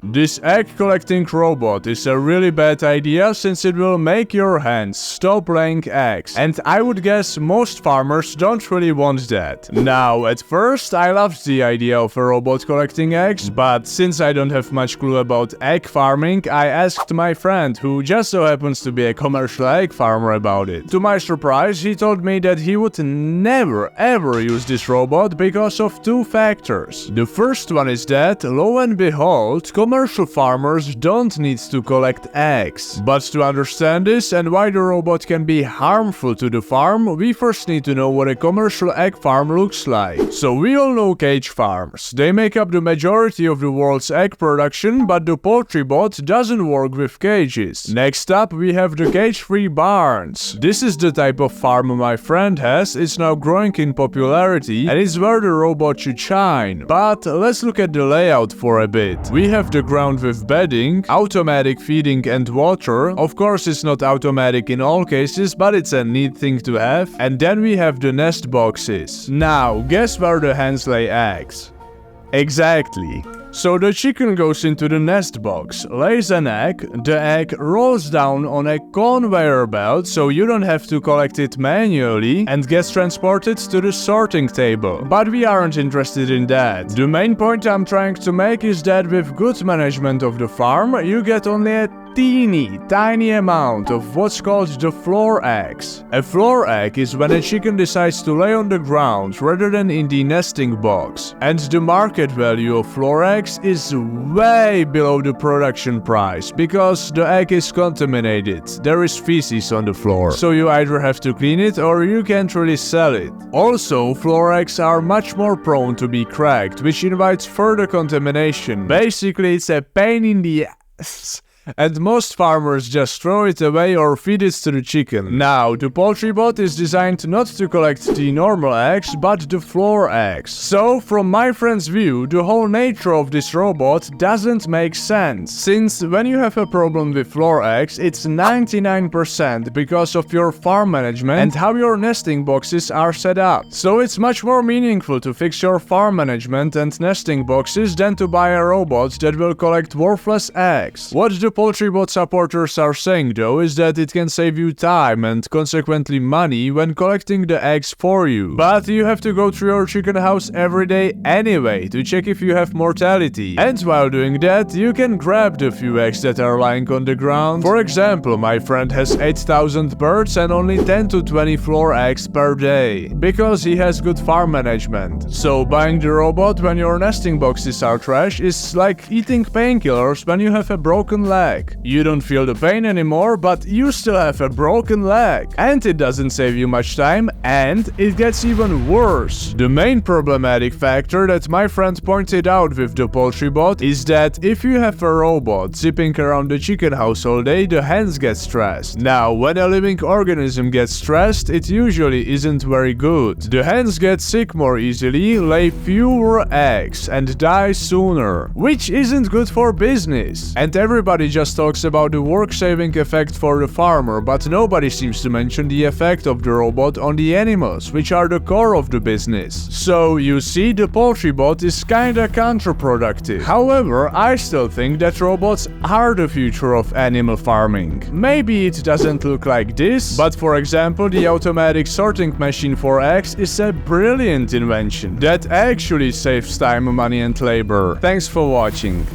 This egg collecting robot is a really bad idea since it will make your hens stop laying eggs, and I would guess most farmers don't really want that. Now, at first I loved the idea of a robot collecting eggs, but since I don't have much clue about egg farming, I asked my friend, who just so happens to be a commercial egg farmer, about it. To my surprise, he told me that he would never ever use this robot because of two factors. The first one is that, lo and behold, commercial farmers don't need to collect eggs. But to understand this and why the robot can be harmful to the farm, we first need to know what a commercial egg farm looks like. So we all know cage farms. They make up the majority of the world's egg production, but the Poultrybot doesn't work with cages. Next up, we have the cage-free barns. This is the type of farm my friend has. It's now growing in popularity and is where the robot should shine. But let's look at the layout for a bit. We have the ground with bedding, automatic feeding and water. Of course, it's not automatic in all cases, but it's a neat thing to have. And then we have the nest boxes. Now, guess where the hens lay eggs? Exactly. So the chicken goes into the nest box, lays an egg, the egg rolls down on a conveyor belt so you don't have to collect it manually, and gets transported to the sorting table. But we aren't interested in that. The main point I'm trying to make is that with good management of the farm, you get only a tiny amount of what's called the floor eggs. A floor egg is when a chicken decides to lay on the ground rather than in the nesting box. And the market value of floor eggs is way below the production price because the egg is contaminated. There is feces on the floor, so you either have to clean it or you can't really sell it. Also, floor eggs are much more prone to be cracked, which invites further contamination. Basically, it's a pain in the ass. And most farmers just throw it away or feed it to the chicken. Now, the Poultrybot is designed not to collect the normal eggs, but the floor eggs. So, from my friend's view, the whole nature of this robot doesn't make sense. Since when you have a problem with floor eggs, it's 99% because of your farm management and how your nesting boxes are set up. So it's much more meaningful to fix your farm management and nesting boxes than to buy a robot that will collect worthless eggs. What the Poultrybot supporters are saying though is that it can save you time and consequently money when collecting the eggs for you. But you have to go through your chicken house every day anyway to check if you have mortality. And while doing that, you can grab the few eggs that are lying on the ground. For example, my friend has 8,000 birds and only 10 to 20 floor eggs per day, because he has good farm management. So buying the robot when your nesting boxes are trash is like eating painkillers when you have a broken leg. You don't feel the pain anymore, but you still have a broken leg. And it doesn't save you much time, and it gets even worse. The main problematic factor that my friend pointed out with the Poultrybot is that if you have a robot zipping around the chicken house all day, the hens get stressed. Now, when a living organism gets stressed, it usually isn't very good. The hens get sick more easily, lay fewer eggs, and die sooner, which isn't good for business. And everybody just talks about the work-saving effect for the farmer, but nobody seems to mention the effect of the robot on the animals, which are the core of the business. So, you see, the Poultrybot is kinda counterproductive. However, I still think that robots are the future of animal farming. Maybe it doesn't look like this, but for example, the automatic sorting machine for eggs is a brilliant invention that actually saves time, money and labor. Thanks for watching.